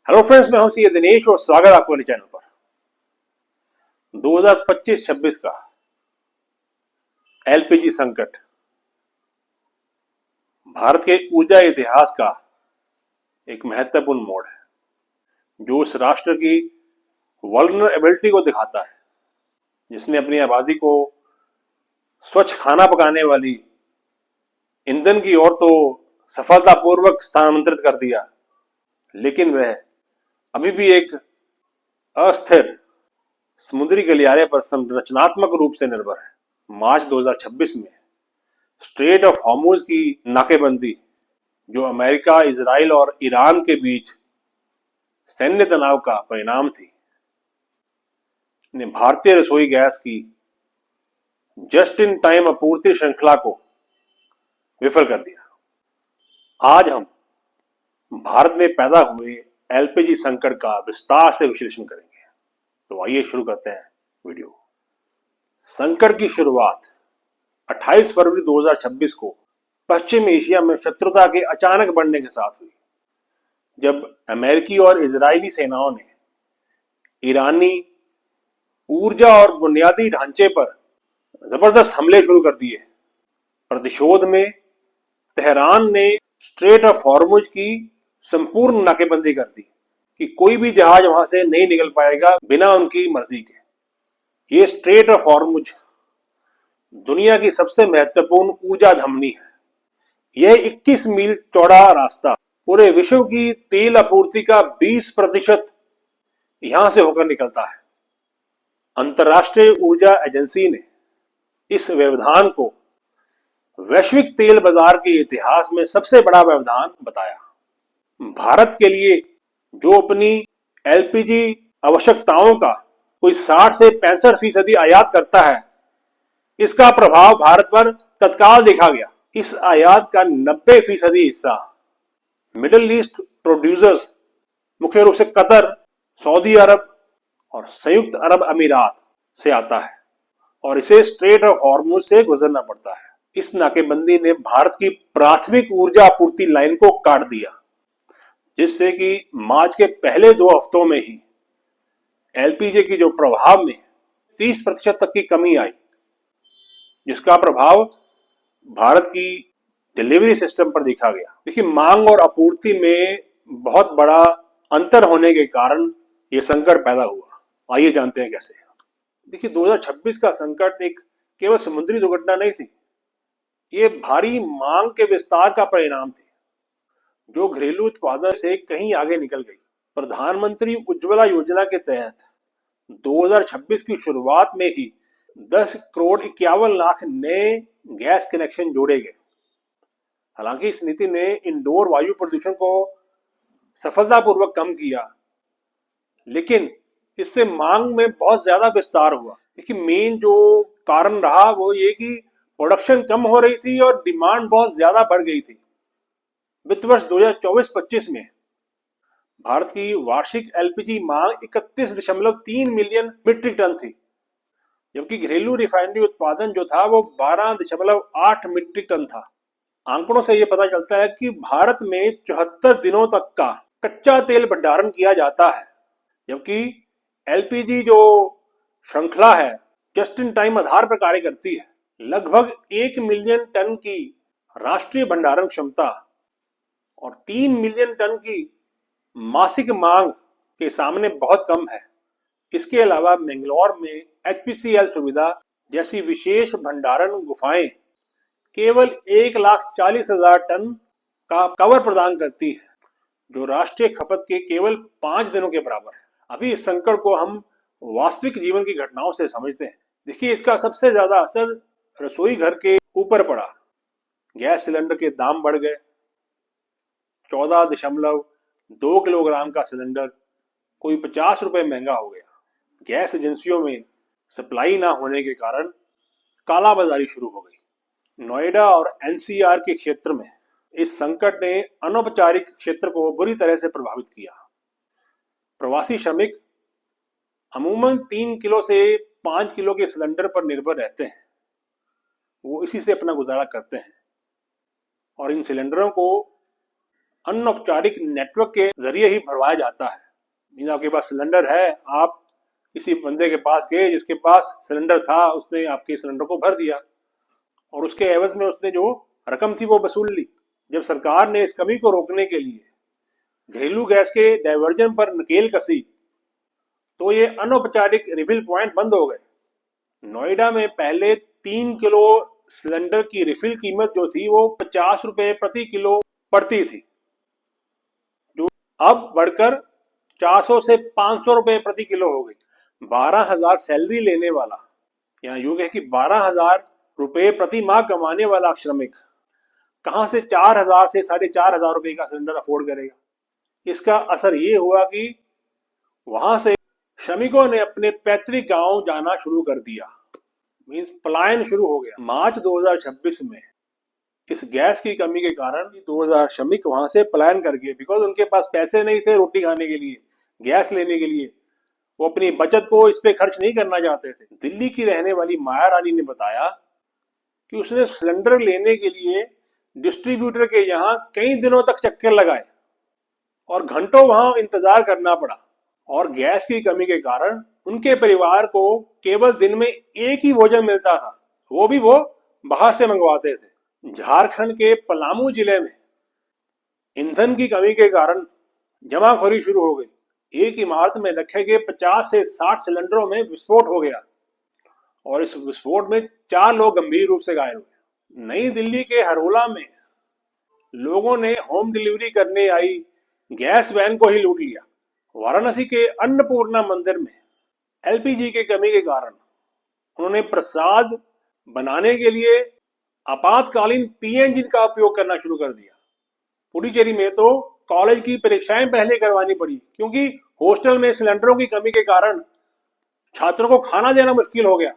Hello friends, मैं हूं सी दिनेश और स्वागत है आपको मेरे चैनल पर। 2025-26 का एलपीजी संकट भारत के ऊर्जा इतिहास का एक महत्वपूर्ण मोड़ है, जो उस राष्ट्र की वल्नरेबिलिटी को दिखाता है जिसने अपनी आबादी को स्वच्छ खाना पकाने वाली ईंधन की ओर तो सफलतापूर्वक स्थानांतरित कर दिया, लेकिन वह अभी भी एक अस्थिर समुद्री गलियारे पर संरचनात्मक रूप से निर्भर है। मार्च 2026 में स्ट्रेट ऑफ हॉर्मुज की नाकेबंदी, जो अमेरिका, इजराइल और ईरान के बीच सैन्य तनाव का परिणाम थी, ने भारतीय रसोई गैस की जस्ट इन टाइम आपूर्ति श्रृंखला को विफल कर दिया। आज हम भारत में पैदा हुए एलपीजी संकट का विस्तार से विश्लेषण करेंगे। तो आइए शुरू करते हैं वीडियो। संकट की शुरुआत 28 फरवरी 2026 को पश्चिम एशिया में शत्रुता के अचानक बढ़ने के साथ हुई, जब अमेरिकी और इजरायली सेनाओं ने ईरानी ऊर्जा और बुनियादी ढांचे पर जबरदस्त हमले शुरू कर दिए। प्रतिशोध में तेहरान ने स्ट्रेट ऑफ हॉर्मुज की संपूर्ण नाकेबंदी कर दी कि कोई भी जहाज वहां से नहीं निकल पाएगा बिना उनकी मर्जी के। ये स्ट्रेट ऑफ हॉर्मुज दुनिया की सबसे महत्वपूर्ण ऊर्जा धमनी है। यह 21 मील चौड़ा रास्ता पूरे विश्व की तेल आपूर्ति का 20% यहां से होकर निकलता है। अंतर्राष्ट्रीय ऊर्जा एजेंसी ने इस व्यवधान को वैश्विक तेल बाजार के इतिहास में सबसे बड़ा व्यवधान बताया। भारत के लिए, जो अपनी एलपीजी आवश्यकताओं का कोई 60 से 65% आयात करता है, इसका प्रभाव भारत पर तत्काल देखा गया। इस आयात का 90% हिस्सा मिडिल ईस्ट प्रोड्यूसर्स, मुख्य रूप से कतर, सऊदी अरब और संयुक्त अरब अमीरात से आता है और इसे स्ट्रेट ऑफ हॉर्मुज से गुजरना पड़ता है। इस नाकेबंदी ने भारत की प्राथमिक ऊर्जा आपूर्ति लाइन को काट दिया, जिससे कि मार्च के पहले 2 हफ्तों में ही एलपीजी की जो प्रभाव में 30% तक की कमी आई, जिसका प्रभाव भारत की डिलीवरी सिस्टम पर देखा गया। देखिए, मांग और आपूर्ति में बहुत बड़ा अंतर होने के कारण यह संकट पैदा हुआ। आइए जानते हैं कैसे। देखिए, 2026 का संकट एक केवल समुद्री दुर्घटना नहीं थी, ये भारी मांग के विस्तार का परिणाम थी, जो घरेलू उत्पादन से कहीं आगे निकल गई। प्रधानमंत्री उज्ज्वला योजना के तहत 2026 की शुरुआत में ही 10 करोड़ 51 लाख नए गैस कनेक्शन जोड़े गए। हालांकि इस नीति ने इंडोर वायु प्रदूषण को सफलतापूर्वक कम किया, लेकिन इससे मांग में बहुत ज्यादा विस्तार हुआ। देखिए, मेन जो कारण रहा वो ये कि प्रोडक्शन कम हो रही थी और डिमांड बहुत ज्यादा बढ़ गई थी। वित्त वर्ष 2024-25 में भारत की वार्षिक एलपीजी मांग 31.3 मिलियन मीट्रिक टन थी, जबकि घरेलू रिफाइनरी उत्पादन जो था वो 12.8 मीट्रिक टन था। आंकड़ों से यह पता चलता है कि भारत में 74 दिनों तक का कच्चा तेल भंडारण किया जाता है, जबकि एलपीजी जो श्रृंखला है जस्ट इन टाइम आधार पर कार्य करती है। लगभग 1 मिलियन टन की राष्ट्रीय भंडारण क्षमता और 3 मिलियन टन की मासिक मांग के सामने बहुत कम है। इसके अलावा मैंगलोर में एचपीसीएल सुविधा जैसी विशेष भंडारण गुफाएं केवल 1,40,000 टन का कवर प्रदान करती है, जो राष्ट्रीय खपत के केवल 5 दिनों के बराबर है। अभी इस संकट को हम वास्तविक जीवन की घटनाओं से समझते हैं। देखिए, इसका सबसे ज्यादा असर रसोई घर के ऊपर पड़ा। गैस सिलेंडर के दाम बढ़ गए। 14.2 किलोग्राम का सिलेंडर कोई 50 रुपए महंगा हो गया। गैस एजेंसियों में सप्लाई ना होने के कारण कालाबाजारी शुरू हो गई। नोएडा और एनसीआर के क्षेत्र में इस संकट ने अनौपचारिक क्षेत्र को बुरी तरह से प्रभावित किया। प्रवासी श्रमिक अमूमन 3 किलो से 5 किलो के सिलेंडर पर निर्भर रहते हैं। वो इसी से अपना गुजारा करते हैं और इन सिलेंडरों को अनौपचारिक नेटवर्क के जरिए ही भरवाया जाता है। मीन आपके पास सिलेंडर है, आप किसी बंदे के पास गए जिसके पास सिलेंडर था, उसने आपके सिलेंडर को भर दिया और उसके एवज में उसने जो रकम थी वो वसूल ली। जब सरकार ने इस कमी को रोकने के लिए घरेलू गैस के डायवर्जन पर नकेल कसी तो ये अनौपचारिक रिफिल पॉइंट बंद हो गए। नोएडा में पहले 3 किलो सिलेंडर की रिफिल कीमत जो थी वो 50 रुपए प्रति किलो पड़ती थी, जो अब बढ़कर 400 से 500 रुपए प्रति किलो हो गई। 12,000 सैलरी लेने वाला, या यूं कहे कि 12,000 रुपए प्रति माह कमाने वाला श्रमिक कहां से 4,000 से 4,500 रुपए का सिलेंडर अफोर्ड करेगा। इसका असर ये हुआ कि वहां से श्रमिकों ने अपने पैतृक गांव जाना शुरू कर दिया, मींस पलायन शुरू हो गया। मार्च 2026 में इस गैस की कमी के कारण 2000 श्रमिक वहां से पलायन कर गए, बिकॉज उनके पास पैसे नहीं थे रोटी खाने के लिए, गैस लेने के लिए। वो अपनी बचत को इस पे खर्च नहीं करना चाहते थे। दिल्ली की रहने वाली माया रानी ने बताया कि उसने सिलेंडर लेने के लिए डिस्ट्रीब्यूटर के यहाँ कई दिनों तक चक्कर लगाए और घंटों वहां इंतजार करना पड़ा, और गैस की कमी के कारण उनके परिवार को केवल दिन में एक ही भोजन मिलता था, वो भी वो बाहर से मंगवाते थे। झारखंड के पलामू जिले में ईंधन की कमी के कारण जमाखोरी शुरू हो गई। एक इमारत में रखे गए 50 से 60 सिलेंडरों में विस्फोट हो गया और इस विस्फोट में 4 लोग गंभीर रूप से घायल हुए। नई दिल्ली के हरोला में लोगों ने होम डिलीवरी करने आई गैस वैन को ही लूट लिया। वाराणसी के अन्नपूर्णा मंदिर में एलपीजी की कमी के कारण उन्होंने प्रसाद बनाने के लिए आपातकालीन पीएनजी का उपयोग करना शुरू कर दिया। पुडुचेरी में तो कॉलेज की परीक्षाएं पहले करवानी पड़ी, क्योंकि हॉस्टल में सिलेंडरों की कमी के कारण छात्रों को खाना देना मुश्किल हो गया।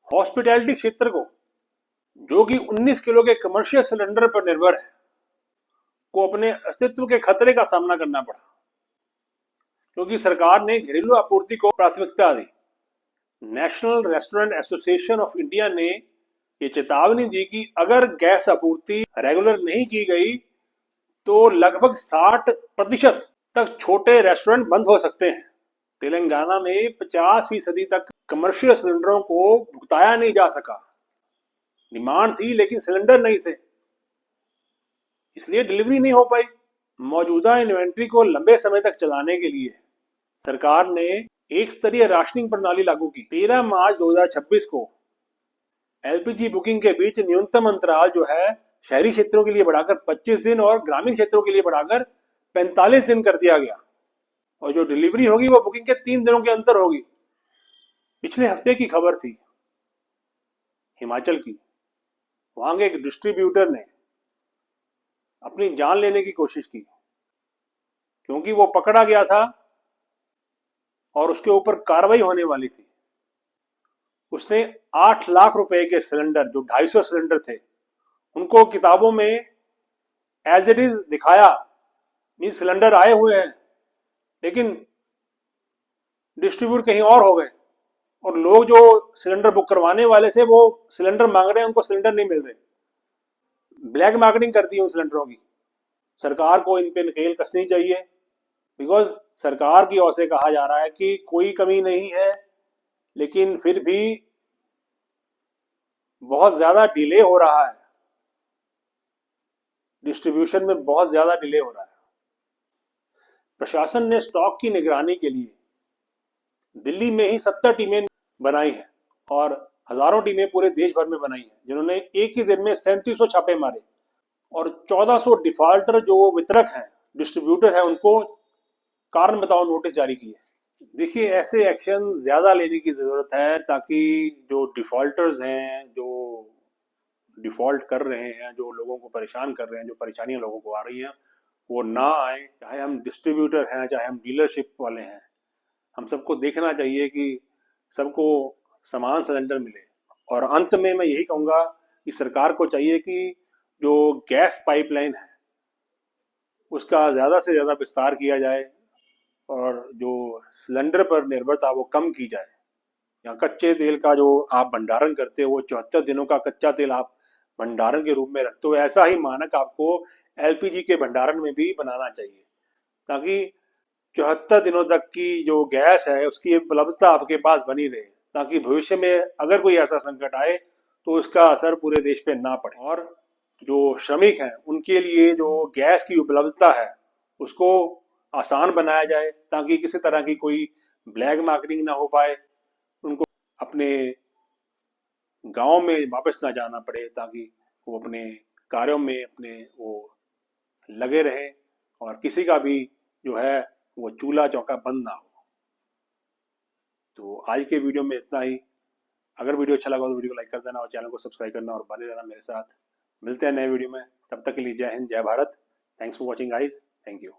हॉस्पिटैलिटी क्षेत्र को, जो कि 19 किलो के कमर्शियल सिलेंडर पर निर्भर है, को अपने अस्तित्व के खतरे का सामना करना पड़ा, क्योंकि सरकार ने घरेलू आपूर्ति को प्राथमिकता दी। National Restaurant Association of India ने ये चेतावनी दी कि अगर गैस आपूर्ति रेगुलर नहीं की गई तो लगभग 60% तक छोटे रेस्टोरेंट बंद हो सकते हैं। तेलंगाना में 50% तक कमर्शियल सिलेंडरों को भुगताया नहीं जा सका। डिमांड थी लेकिन सिलेंडर नहीं थे, इसलिए डिलीवरी नहीं हो पाई। मौजूदा इन्वेंट्री को लंबे समय तक चलाने के लिए सरकार ने एक स्तरीय राशनिंग प्रणाली लागू की। 13 मार्च 2026 को एलपीजी बुकिंग के बीच न्यूनतम अंतराल जो है शहरी क्षेत्रों के लिए बढ़ाकर 25 दिन और ग्रामीण क्षेत्रों के लिए बढ़ाकर 45 दिन कर दिया गया, और जो डिलीवरी होगी वो बुकिंग के 3 दिनों के अंतर होगी। पिछले हफ्ते की खबर थी हिमाचल की, वहां के एक डिस्ट्रीब्यूटर ने अपनी जान लेने की कोशिश की, क्योंकि वो पकड़ा गया था और उसके ऊपर कार्रवाई होने वाली थी। उसने 8 लाख रुपए के सिलेंडर, जो 250 सिलेंडर थे, उनको किताबों में एज इट इज दिखाया। मीन सिलेंडर आए हुए हैं लेकिन डिस्ट्रीब्यूट कहीं और हो गए, और लोग जो सिलेंडर बुक करवाने वाले थे वो सिलेंडर मांग रहे हैं, उनको सिलेंडर नहीं मिल रहे। ब्लैक मार्केटिंग करती है उन सिलेंडरों की। सरकार को इन पे नकेल कसनी चाहिए, बिकॉज सरकार की ओर से कहा जा रहा है कि कोई कमी नहीं है, लेकिन फिर भी बहुत ज्यादा डिले हो रहा है, डिस्ट्रीब्यूशन में बहुत ज्यादा डिले हो रहा है। प्रशासन ने स्टॉक की निगरानी के लिए दिल्ली में ही 70 टीमें बनाई हैं और हजारों टीमें पूरे देश भर में बनाई हैं, जिन्होंने एक ही दिन में 3700 छापे मारे और 1400 डिफॉल्टर जो वितरक हैं, डिस्ट्रीब्यूटर हैं, उनको कारण बताओ नोटिस जारी किए। देखिए, ऐसे एक्शन ज्यादा लेने की जरूरत है ताकि जो डिफॉल्टर्स हैं, जो डिफॉल्ट कर रहे हैं, जो लोगों को परेशान कर रहे हैं, जो परेशानियां लोगों को आ रही हैं, वो ना आए। चाहे हम डिस्ट्रीब्यूटर हैं, चाहे हम डीलरशिप वाले हैं, हम सबको देखना चाहिए कि सबको समान सिलेंडर मिले। और अंत में मैं यही कहूंगा कि सरकार को चाहिए कि जो गैस पाइपलाइन है उसका ज्यादा से ज्यादा विस्तार किया जाए और जो सिलेंडर पर निर्भरता वो कम की जाए। या कच्चे तेल का जो आप भंडारण करते हो, वो 74 दिनों का कच्चा तेल आप भंडारण के रूप में रखते हो, ऐसा ही मानक आपको एलपीजी के भंडारण में भी बनाना चाहिए, ताकि 74 दिनों तक की जो गैस है उसकी उपलब्धता आपके पास बनी रहे, ताकि भविष्य में अगर कोई ऐसा संकट आए तो उसका असर पूरे देश पे ना पड़े। और जो श्रमिक हैं उनके लिए जो गैस की उपलब्धता है उसको आसान बनाया जाए, ताकि किसी तरह की कोई ब्लैक मार्केटिंग ना हो पाए, उनको अपने गांव में वापस ना जाना पड़े, ताकि वो अपने कार्यों में अपने वो लगे रहें और किसी का भी जो है वो चूल्हा चौका बंद ना हो। तो आज के वीडियो में इतना ही। अगर वीडियो अच्छा लगा तो वीडियो को लाइक कर देना और चैनल को सब्सक्राइब करना और बने रहना मेरे साथ। मिलते हैं नए वीडियो में, तब तक के लिए जय हिंद, जय Bharat. Thanks for watching guys, thank you.